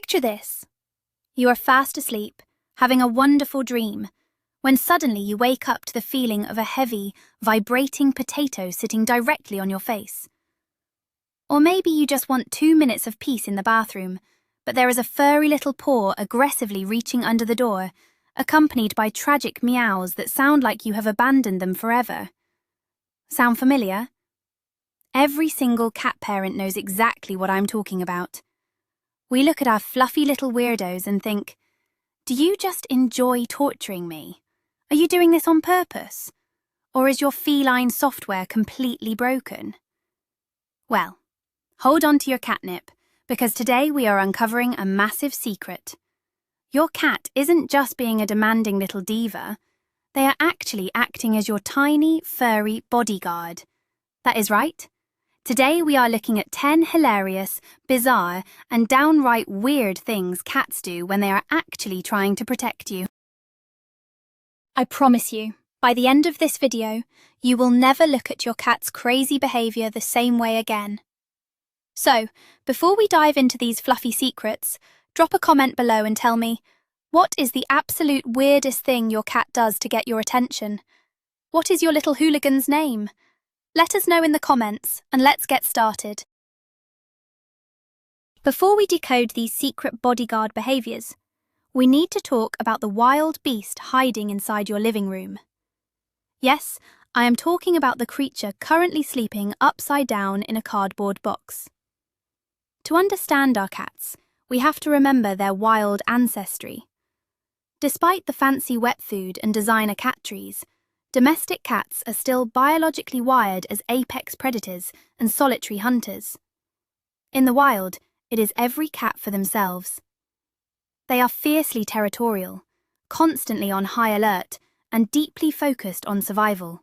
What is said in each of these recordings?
Picture this. You are fast asleep, having a wonderful dream, when suddenly you wake up to the feeling of a heavy, vibrating potato sitting directly on your face. Or maybe you just want 2 minutes of peace in the bathroom, but there is a furry little paw aggressively reaching under the door, accompanied by tragic meows that sound like you have abandoned them forever. Sound familiar? Every single cat parent knows exactly what I'm talking about. We look at our fluffy little weirdos and think, do you just enjoy torturing me? Are you doing this on purpose? Or is your feline software completely broken? Well, hold on to your catnip, because today we are uncovering a massive secret. Your cat isn't just being a demanding little diva. They are actually acting as your tiny, furry bodyguard. That is right. Today we are looking at 10 hilarious, bizarre, and downright weird things cats do when they are actually trying to protect you. I promise you, by the end of this video, you will never look at your cat's crazy behavior the same way again. So, before we dive into these fluffy secrets, drop a comment below and tell me, what is the absolute weirdest thing your cat does to get your attention? What is your little hooligan's name? Let us know in the comments, and let's get started. Before we decode these secret bodyguard behaviors, we need to talk about the wild beast hiding inside your living room. Yes, I am talking about the creature currently sleeping upside down in a cardboard box. To understand our cats, we have to remember their wild ancestry. Despite the fancy wet food and designer cat trees, domestic cats are still biologically wired as apex predators and solitary hunters. In the wild, it is every cat for themselves. They are fiercely territorial, constantly on high alert, and deeply focused on survival.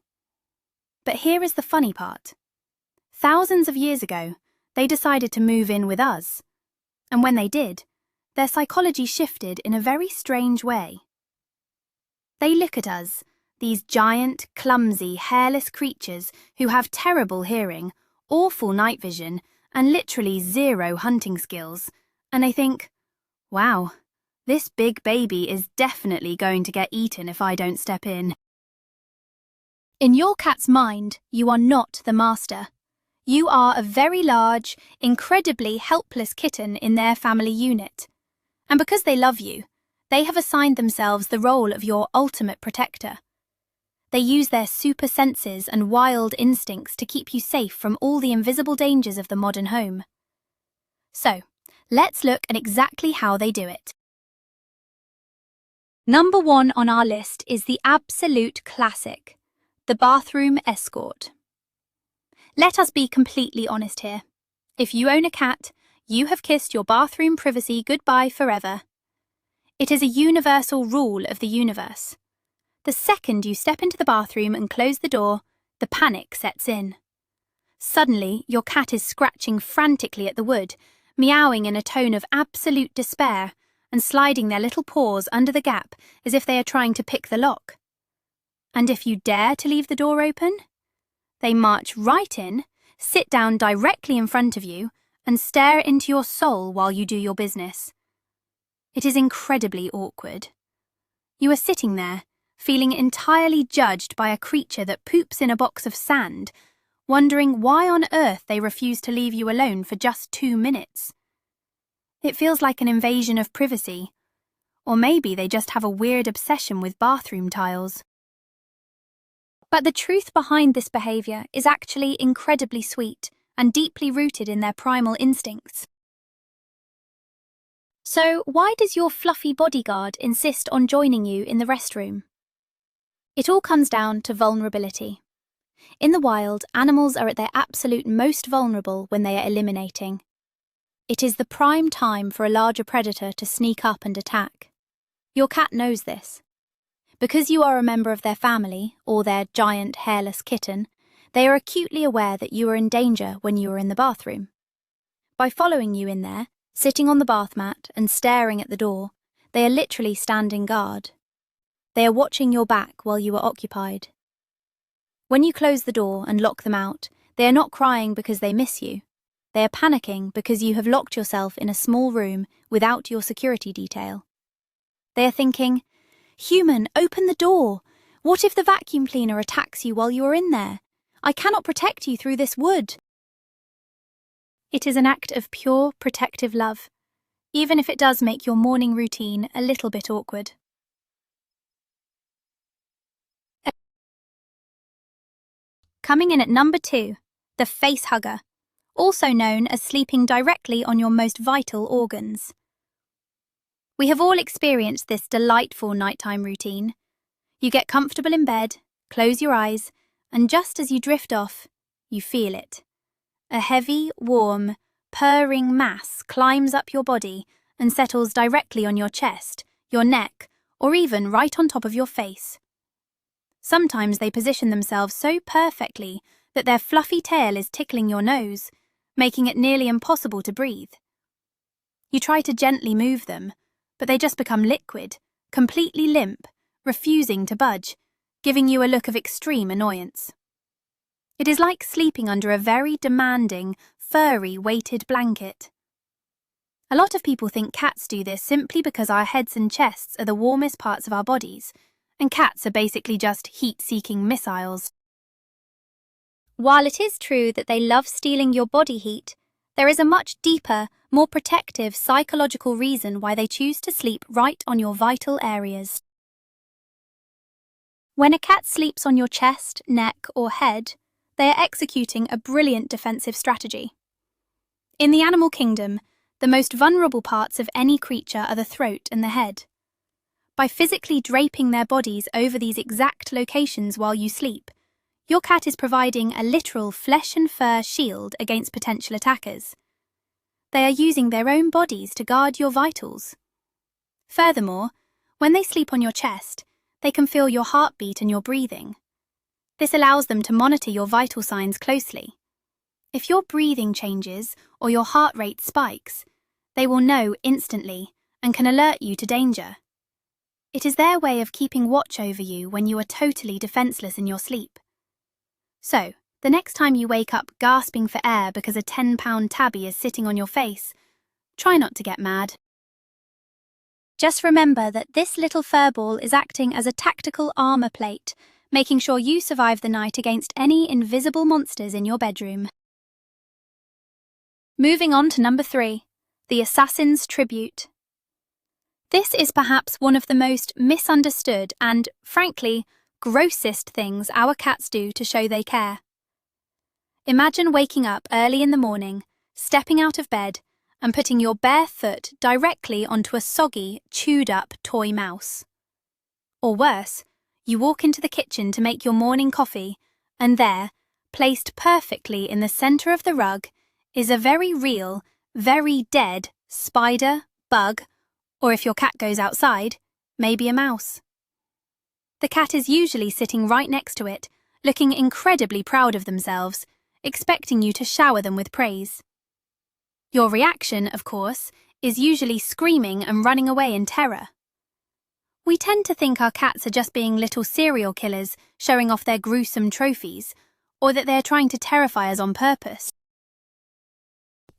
But here is the funny part. Thousands of years ago, they decided to move in with us. And when they did, their psychology shifted in a very strange way. They look at us, these giant, clumsy, hairless creatures who have terrible hearing, awful night vision, and literally zero hunting skills, and they think, wow, this big baby is definitely going to get eaten if I don't step in. In your cat's mind, you are not the master. You are a very large, incredibly helpless kitten in their family unit. And because they love you, they have assigned themselves the role of your ultimate protector. They use their super senses and wild instincts to keep you safe from all the invisible dangers of the modern home. So, let's look at exactly how they do it. Number 1 on our list is the absolute classic, the bathroom escort. Let us be completely honest here. If you own a cat, you have kissed your bathroom privacy goodbye forever. It is a universal rule of the universe. The second you step into the bathroom and close the door, the panic sets in. Suddenly, your cat is scratching frantically at the wood, meowing in a tone of absolute despair, and sliding their little paws under the gap as if they are trying to pick the lock. And if you dare to leave the door open, they march right in, sit down directly in front of you, and stare into your soul while you do your business. It is incredibly awkward. You are sitting there, feeling entirely judged by a creature that poops in a box of sand, wondering why on earth they refuse to leave you alone for just 2 minutes. It feels like an invasion of privacy. Or maybe they just have a weird obsession with bathroom tiles. But the truth behind this behavior is actually incredibly sweet and deeply rooted in their primal instincts. So, why does your fluffy bodyguard insist on joining you in the restroom? It all comes down to vulnerability. In the wild, animals are at their absolute most vulnerable when they are eliminating. It is the prime time for a larger predator to sneak up and attack. Your cat knows this. Because you are a member of their family, or their giant hairless kitten, they are acutely aware that you are in danger when you are in the bathroom. By following you in there, sitting on the bath mat and staring at the door, they are literally standing guard. They are watching your back while you are occupied. When you close the door and lock them out, they are not crying because they miss you. They are panicking because you have locked yourself in a small room without your security detail. They are thinking, "Human, open the door. What if the vacuum cleaner attacks you while you are in there? I cannot protect you through this wood." It is an act of pure protective love, even if it does make your morning routine a little bit awkward. Coming in at number 2, the face hugger, also known as sleeping directly on your most vital organs. We have all experienced this delightful nighttime routine. You get comfortable in bed, close your eyes, and just as you drift off, you feel it. A heavy, warm, purring mass climbs up your body and settles directly on your chest, your neck, or even right on top of your face. Sometimes they position themselves so perfectly that their fluffy tail is tickling your nose, making it nearly impossible to breathe. You try to gently move them, but they just become liquid, completely limp, refusing to budge, giving you a look of extreme annoyance. It is like sleeping under a very demanding, furry, weighted blanket. A lot of people think cats do this simply because our heads and chests are the warmest parts of our bodies, and cats are basically just heat-seeking missiles. While it is true that they love stealing your body heat, there is a much deeper, more protective psychological reason why they choose to sleep right on your vital areas. When a cat sleeps on your chest, neck, or head, they are executing a brilliant defensive strategy. In the animal kingdom, the most vulnerable parts of any creature are the throat and the head. By physically draping their bodies over these exact locations while you sleep, your cat is providing a literal flesh and fur shield against potential attackers. They are using their own bodies to guard your vitals. Furthermore, when they sleep on your chest, they can feel your heartbeat and your breathing. This allows them to monitor your vital signs closely. If your breathing changes or your heart rate spikes, they will know instantly and can alert you to danger. It is their way of keeping watch over you when you are totally defenseless in your sleep. So, the next time you wake up gasping for air because a 10-pound tabby is sitting on your face, try not to get mad. Just remember that this little furball is acting as a tactical armor plate, making sure you survive the night against any invisible monsters in your bedroom. Moving on to number 3, the assassin's tribute. This is perhaps one of the most misunderstood and, frankly, grossest things our cats do to show they care. Imagine waking up early in the morning, stepping out of bed, and putting your bare foot directly onto a soggy, chewed-up toy mouse. Or worse, you walk into the kitchen to make your morning coffee, and there, placed perfectly in the center of the rug, is a very real, very dead spider, bug, or if your cat goes outside, maybe a mouse. The cat is usually sitting right next to it, looking incredibly proud of themselves, expecting you to shower them with praise. Your reaction, of course, is usually screaming and running away in terror. We tend to think our cats are just being little serial killers showing off their gruesome trophies, or that they are trying to terrify us on purpose.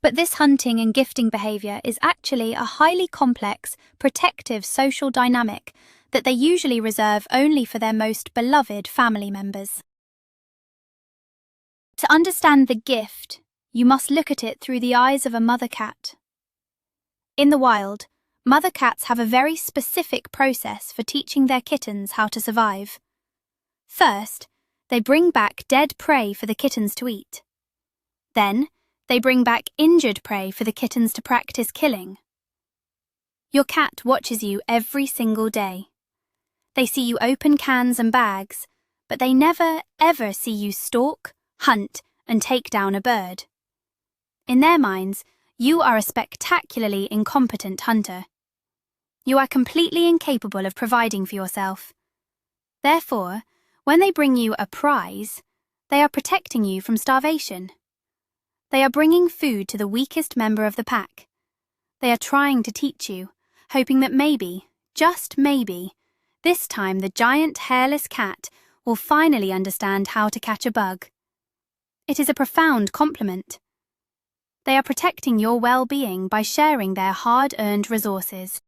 But this hunting and gifting behavior is actually a highly complex, protective social dynamic that they usually reserve only for their most beloved family members. To understand the gift, you must look at it through the eyes of a mother cat. In the wild, mother cats have a very specific process for teaching their kittens how to survive. First, they bring back dead prey for the kittens to eat. Then, they bring back injured prey for the kittens to practice killing. Your cat watches you every single day. They see you open cans and bags, but they never, ever see you stalk, hunt, and take down a bird. In their minds, you are a spectacularly incompetent hunter. You are completely incapable of providing for yourself. Therefore, when they bring you a prize, they are protecting you from starvation. They are bringing food to the weakest member of the pack. They are trying to teach you, hoping that maybe, just maybe, this time the giant hairless cat will finally understand how to catch a bug. It is a profound compliment. They are protecting your well-being by sharing their hard-earned resources.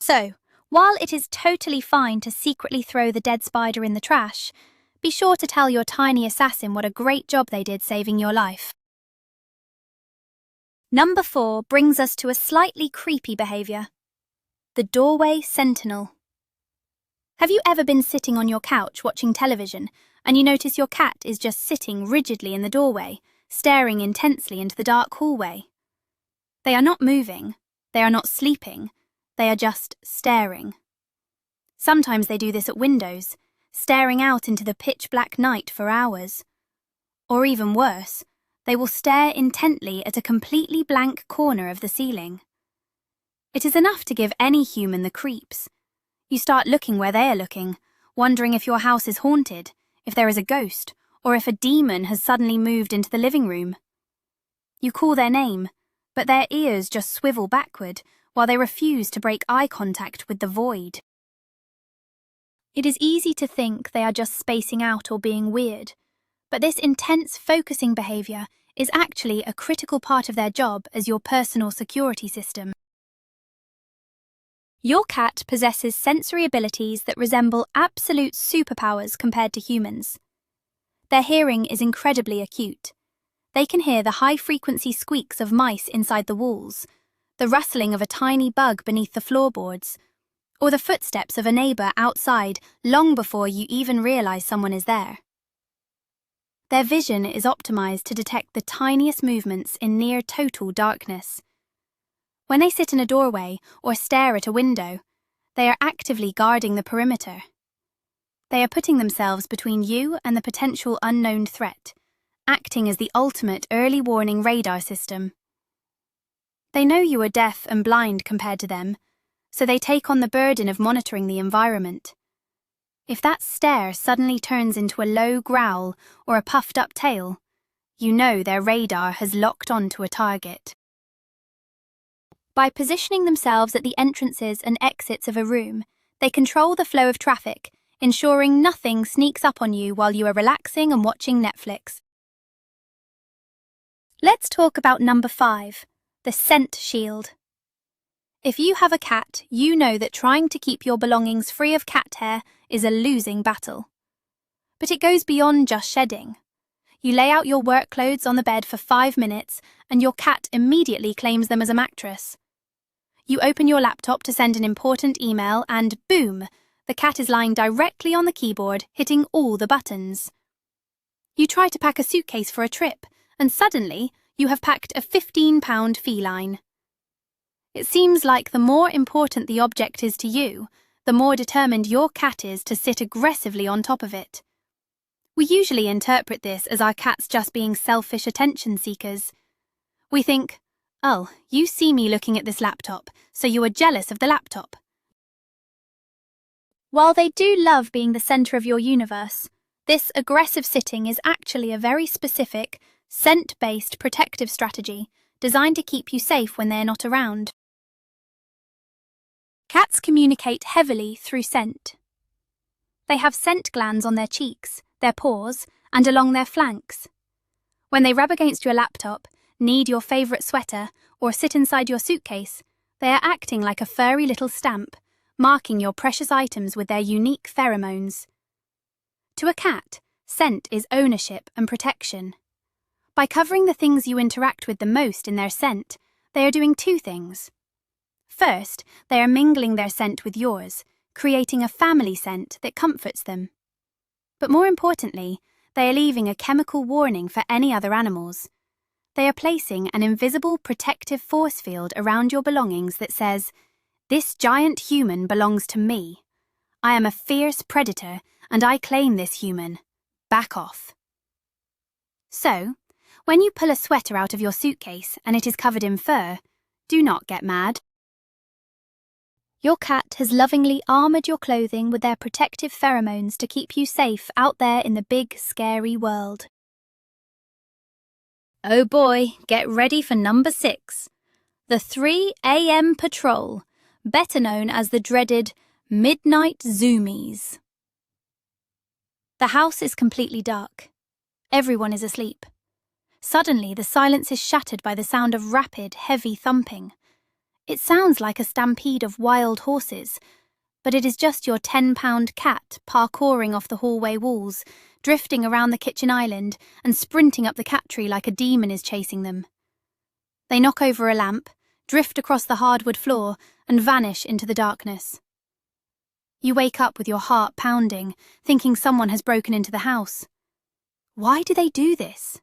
So, while it is totally fine to secretly throw the dead spider in the trash, be sure to tell your tiny assassin what a great job they did saving your life. Number 4 brings us to a slightly creepy behavior: the doorway sentinel. Have you ever been sitting on your couch watching television and you notice your cat is just sitting rigidly in the doorway, staring intensely into the dark hallway? They are not moving, they are not sleeping, they are just staring. Sometimes they do this at windows, staring out into the pitch-black night for hours. Or even worse, they will stare intently at a completely blank corner of the ceiling. It is enough to give any human the creeps. You start looking where they are looking, wondering if your house is haunted, if there is a ghost, or if a demon has suddenly moved into the living room. You call their name, but their ears just swivel backward while they refuse to break eye contact with the void. It is easy to think they are just spacing out or being weird, but this intense focusing behavior is actually a critical part of their job as your personal security system. Your cat possesses sensory abilities that resemble absolute superpowers compared to humans. Their hearing is incredibly acute. They can hear the high-frequency squeaks of mice inside the walls, the rustling of a tiny bug beneath the floorboards, or the footsteps of a neighbor outside long before you even realize someone is there. Their vision is optimized to detect the tiniest movements in near total darkness. When they sit in a doorway or stare at a window, they are actively guarding the perimeter. They are putting themselves between you and the potential unknown threat, acting as the ultimate early warning radar system. They know you are deaf and blind compared to them, so they take on the burden of monitoring the environment. If that stare suddenly turns into a low growl or a puffed-up tail, you know their radar has locked onto a target. By positioning themselves at the entrances and exits of a room, they control the flow of traffic, ensuring nothing sneaks up on you while you are relaxing and watching Netflix. Let's talk about number 5, the scent shield. If you have a cat, you know that trying to keep your belongings free of cat hair is a losing battle. But it goes beyond just shedding. You lay out your work clothes on the bed for 5 minutes and your cat immediately claims them as a mattress. You open your laptop to send an important email and boom, the cat is lying directly on the keyboard, hitting all the buttons. You try to pack a suitcase for a trip and suddenly you have packed a 15-pound feline. It seems like the more important the object is to you, the more determined your cat is to sit aggressively on top of it. We usually interpret this as our cats just being selfish attention seekers. We think, oh, you see me looking at this laptop, so you are jealous of the laptop. While they do love being the center of your universe, this aggressive sitting is actually a very specific, scent-based protective strategy designed to keep you safe when they're not around. Cats communicate heavily through scent. They have scent glands on their cheeks, their paws, and along their flanks. When they rub against your laptop, knead your favorite sweater, or sit inside your suitcase, they are acting like a furry little stamp, marking your precious items with their unique pheromones. To a cat, scent is ownership and protection. By covering the things you interact with the most in their scent, they are doing 2 things. First, they are mingling their scent with yours, creating a family scent that comforts them. But more importantly, they are leaving a chemical warning for any other animals. They are placing an invisible protective force field around your belongings that says, "This giant human belongs to me. I am a fierce predator and I claim this human. Back off." So, when you pull a sweater out of your suitcase and it is covered in fur, do not get mad. Your cat has lovingly armored your clothing with their protective pheromones to keep you safe out there in the big, scary world. Oh boy, get ready for number 6. The 3 a.m. patrol, better known as the dreaded midnight zoomies. The house is completely dark. Everyone is asleep. Suddenly, the silence is shattered by the sound of rapid, heavy thumping. It sounds like a stampede of wild horses, but it is just your 10-pound cat parkouring off the hallway walls, drifting around the kitchen island and sprinting up the cat tree like a demon is chasing them. They knock over a lamp, drift across the hardwood floor, and vanish into the darkness. You wake up with your heart pounding, thinking someone has broken into the house. Why do they do this?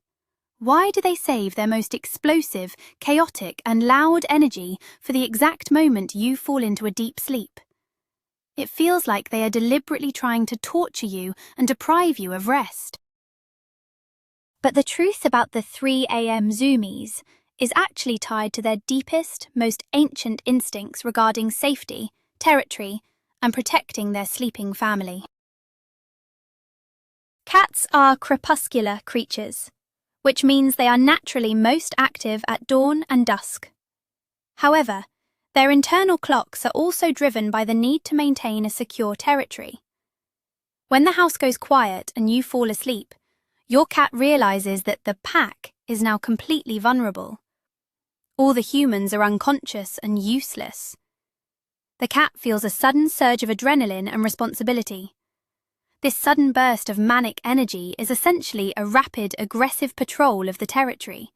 Why do they save their most explosive, chaotic, and loud energy for the exact moment you fall into a deep sleep? It feels like they are deliberately trying to torture you and deprive you of rest. But the truth about the 3 a.m. zoomies is actually tied to their deepest, most ancient instincts regarding safety, territory, and protecting their sleeping family. Cats are crepuscular creatures, which means they are naturally most active at dawn and dusk. However, their internal clocks are also driven by the need to maintain a secure territory. When the house goes quiet and you fall asleep, your cat realizes that the pack is now completely vulnerable. All the humans are unconscious and useless. The cat feels a sudden surge of adrenaline and responsibility. This sudden burst of manic energy is essentially a rapid, aggressive patrol of the territory.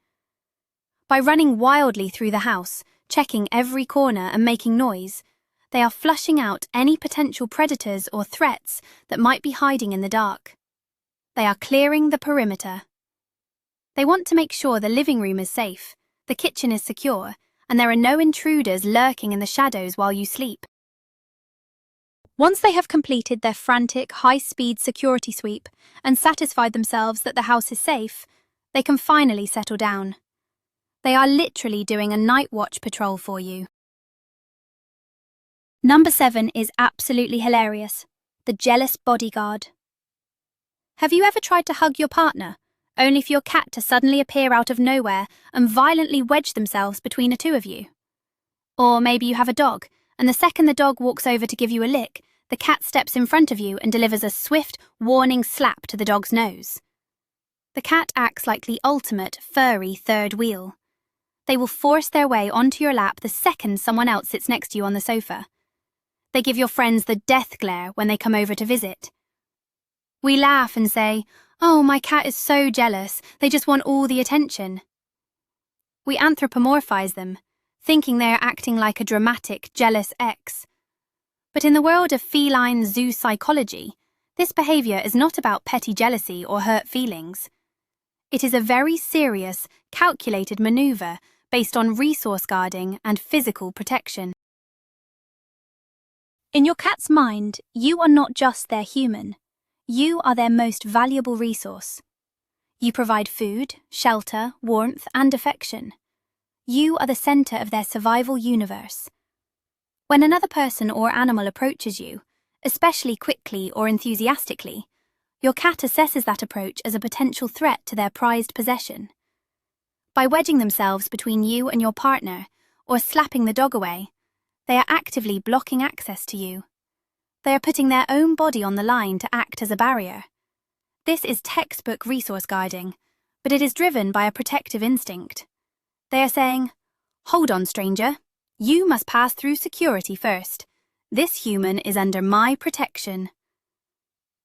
By running wildly through the house, checking every corner and making noise, they are flushing out any potential predators or threats that might be hiding in the dark. They are clearing the perimeter. They want to make sure the living room is safe, the kitchen is secure, and there are no intruders lurking in the shadows while you sleep. Once they have completed their frantic, high-speed security sweep and satisfied themselves that the house is safe, they can finally settle down. They are literally doing a night watch patrol for you. Number 7 is absolutely hilarious: the jealous bodyguard. Have you ever tried to hug your partner, only for your cat to suddenly appear out of nowhere and violently wedge themselves between the two of you? Or maybe you have a dog, and the second the dog walks over to give you a lick, the cat steps in front of you and delivers a swift, warning slap to the dog's nose. The cat acts like the ultimate furry third wheel. They will force their way onto your lap the second someone else sits next to you on the sofa. They give your friends the death glare when they come over to visit. We laugh and say, "Oh, my cat is so jealous, they just want all the attention." We anthropomorphize them, thinking they are acting like a dramatic, jealous ex. But in the world of feline zoo psychology, this behavior is not about petty jealousy or hurt feelings. It is a very serious, calculated maneuver based on resource guarding and physical protection. In your cat's mind, you are not just their human. You are their most valuable resource. You provide food, shelter, warmth, and affection. You are the center of their survival universe. When another person or animal approaches you, especially quickly or enthusiastically, your cat assesses that approach as a potential threat to their prized possession. By wedging themselves between you and your partner, or slapping the dog away, they are actively blocking access to you. They are putting their own body on the line to act as a barrier. This is textbook resource guarding, but it is driven by a protective instinct. They are saying, "Hold on, stranger. You must pass through security first. This human is under my protection."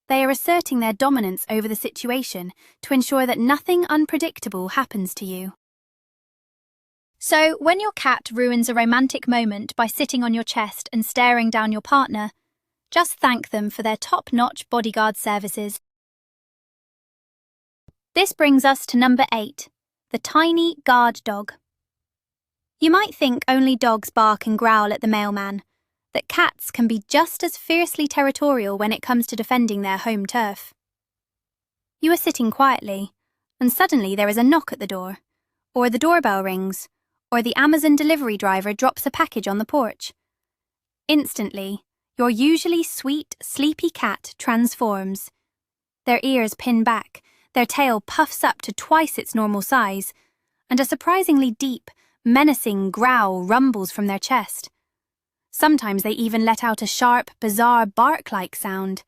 They are asserting their dominance over the situation to ensure that nothing unpredictable happens to you. So, when your cat ruins a romantic moment by sitting on your chest and staring down your partner, just thank them for their top-notch bodyguard services. This brings us to number 8, the tiny guard dog. You might think only dogs bark and growl at the mailman, that cats can be just as fiercely territorial when it comes to defending their home turf. You are sitting quietly, and suddenly there is a knock at the door, or the doorbell rings, or the Amazon delivery driver drops a package on the porch. Instantly, your usually sweet, sleepy cat transforms. Their ears pin back, their tail puffs up to twice its normal size, and a surprisingly deep, menacing growl rumbles from their chest. Sometimes they even let out a sharp, bizarre bark-like sound.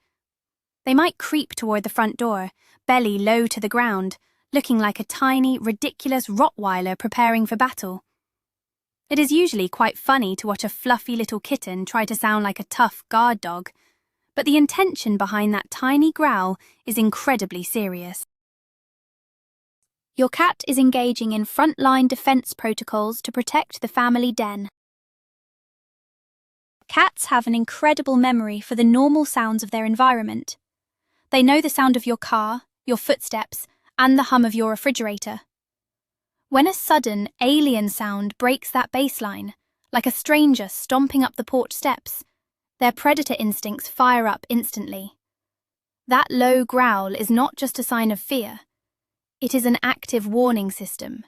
They might creep toward the front door, belly low to the ground, looking like a tiny, ridiculous Rottweiler preparing for battle. It is usually quite funny to watch a fluffy little kitten try to sound like a tough guard dog, but the intention behind that tiny growl is incredibly serious. Your cat is engaging in frontline defense protocols to protect the family den. Cats have an incredible memory for the normal sounds of their environment. They know the sound of your car, your footsteps, and the hum of your refrigerator. When a sudden, alien sound breaks that baseline, like a stranger stomping up the porch steps, their predator instincts fire up instantly. That low growl is not just a sign of fear. It is an active warning system.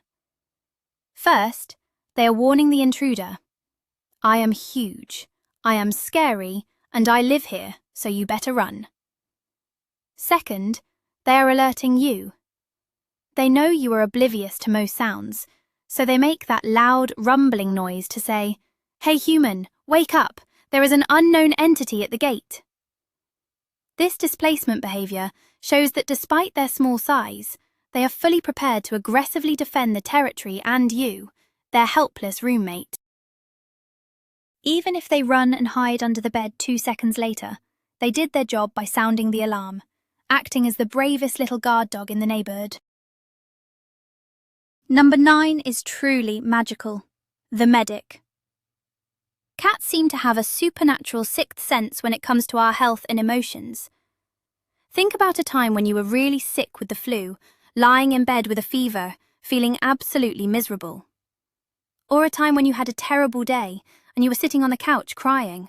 First, they are warning the intruder. I am huge, I am scary, and I live here, so you better run. Second, they are alerting you. They know you are oblivious to most sounds, so they make that loud, rumbling noise to say, "Hey human, wake up, there is an unknown entity at the gate." This displacement behavior shows that despite their small size, they are fully prepared to aggressively defend the territory and you, their helpless roommate. Even if they run and hide under the bed 2 seconds later, they did their job by sounding the alarm, acting as the bravest little guard dog in the neighborhood. Number 9 is truly magical. The medic. Cats seem to have a supernatural sixth sense when it comes to our health and emotions. Think about a time when you were really sick with the flu, lying in bed with a fever, feeling absolutely miserable. Or a time when you had a terrible day and you were sitting on the couch crying.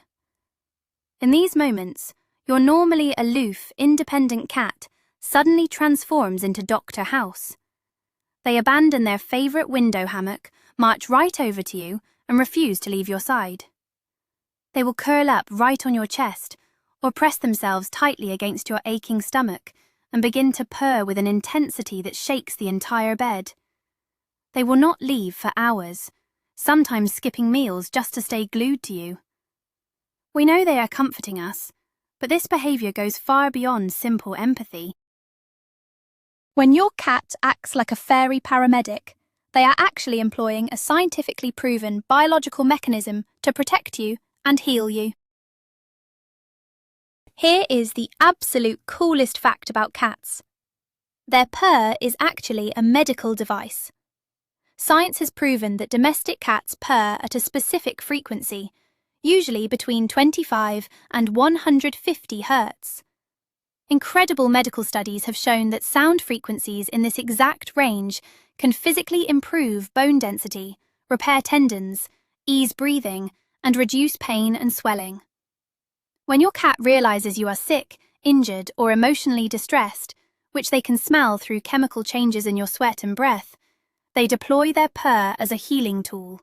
In these moments, your normally aloof, independent cat suddenly transforms into Dr. House. They abandon their favorite window hammock, march right over to you, and refuse to leave your side. They will curl up right on your chest, or press themselves tightly against your aching stomach and begin to purr with an intensity that shakes the entire bed. They will not leave for hours, sometimes skipping meals just to stay glued to you. We know they are comforting us, but this behavior goes far beyond simple empathy. When your cat acts like a fairy paramedic, they are actually employing a scientifically proven biological mechanism to protect you and heal you. Here is the absolute coolest fact about cats. Their purr is actually a medical device. Science has proven that domestic cats purr at a specific frequency, usually between 25 and 150 Hz. Incredible medical studies have shown that sound frequencies in this exact range can physically improve bone density, repair tendons, ease breathing, and reduce pain and swelling. When your cat realizes you are sick, injured, or emotionally distressed, which they can smell through chemical changes in your sweat and breath, they deploy their purr as a healing tool.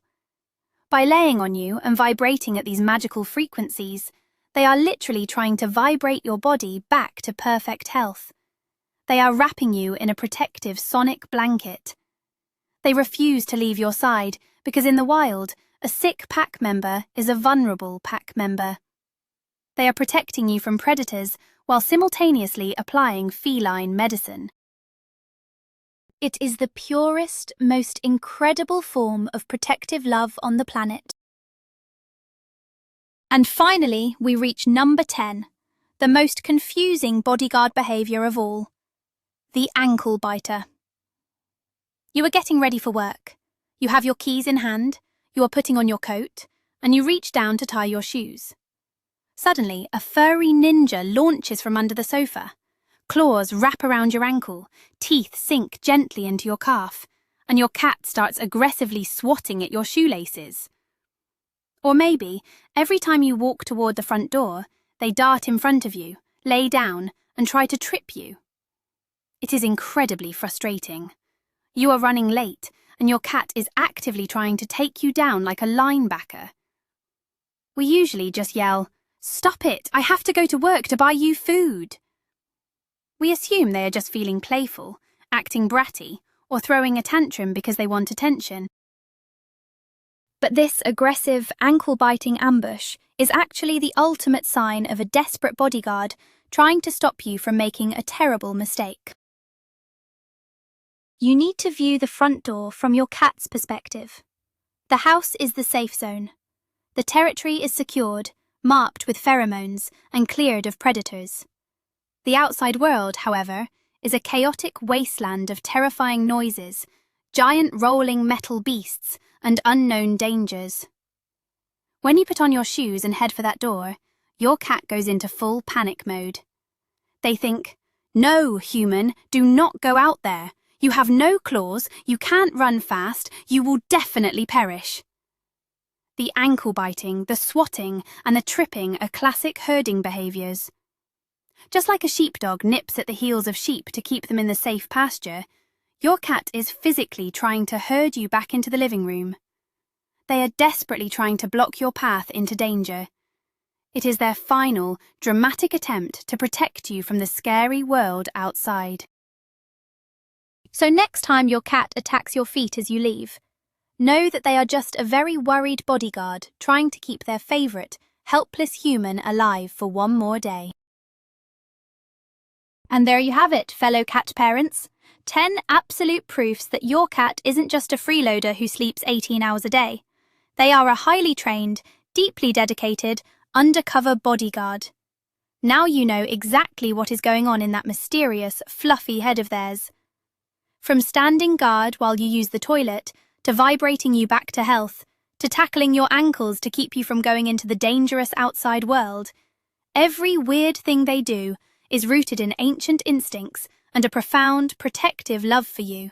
By laying on you and vibrating at these magical frequencies, they are literally trying to vibrate your body back to perfect health. They are wrapping you in a protective sonic blanket. They refuse to leave your side because in the wild, a sick pack member is a vulnerable pack member. They are protecting you from predators while simultaneously applying feline medicine. It is the purest, most incredible form of protective love on the planet. And finally, we reach number 10, the most confusing bodyguard behavior of all, the ankle biter. You are getting ready for work. You have your keys in hand, you are putting on your coat, and you reach down to tie your shoes. Suddenly, a furry ninja launches from under the sofa. Claws wrap around your ankle, teeth sink gently into your calf, and your cat starts aggressively swatting at your shoelaces. Or maybe, every time you walk toward the front door, they dart in front of you, lay down, and try to trip you. It is incredibly frustrating. You are running late, and your cat is actively trying to take you down like a linebacker. We usually just yell, "Stop it, I have to go to work to buy you food." We assume they are just feeling playful, acting bratty, or throwing a tantrum because they want attention. But this aggressive, ankle-biting ambush is actually the ultimate sign of a desperate bodyguard trying to stop you from making a terrible mistake. You need to view the front door from your cat's perspective. The house is the safe zone. The territory is secured, marked with pheromones, and cleared of predators. The outside world, however, is a chaotic wasteland of terrifying noises, giant rolling metal beasts, and unknown dangers. When you put on your shoes and head for that door, your cat goes into full panic mode. They think, "No, human, do not go out there. You have no claws, you can't run fast, you will definitely perish." The ankle biting, the swatting, and the tripping are classic herding behaviours. Just like a sheepdog nips at the heels of sheep to keep them in the safe pasture, your cat is physically trying to herd you back into the living room. They are desperately trying to block your path into danger. It is their final, dramatic attempt to protect you from the scary world outside. So next time your cat attacks your feet as you leave, know that they are just a very worried bodyguard trying to keep their favourite, helpless human alive for one more day. And there you have it, fellow cat parents. 10 absolute proofs that your cat isn't just a freeloader who sleeps 18 hours a day. They are a highly trained, deeply dedicated, undercover bodyguard. Now you know exactly what is going on in that mysterious, fluffy head of theirs. From standing guard while you use the toilet, to vibrating you back to health, to tackling your ankles to keep you from going into the dangerous outside world, every weird thing they do is rooted in ancient instincts and a profound, protective love for you.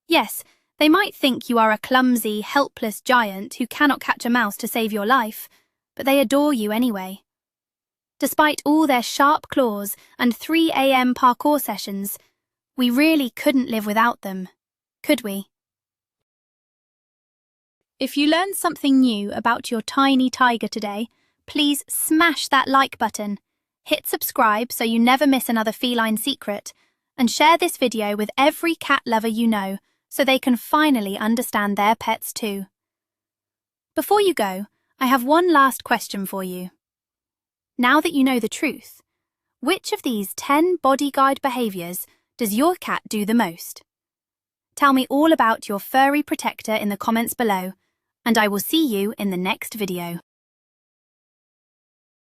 Yes, they might think you are a clumsy, helpless giant who cannot catch a mouse to save your life, but they adore you anyway. Despite all their sharp claws and 3 a.m. parkour sessions, we really couldn't live without them, could we? If you learned something new about your tiny tiger today, please smash that like button, hit subscribe so you never miss another feline secret, and share this video with every cat lover you know so they can finally understand their pets too. Before you go, I have one last question for you. Now that you know the truth, which of these 10 bodyguard behaviours does your cat do the most? Tell me all about your furry protector in the comments below, and I will see you in the next video.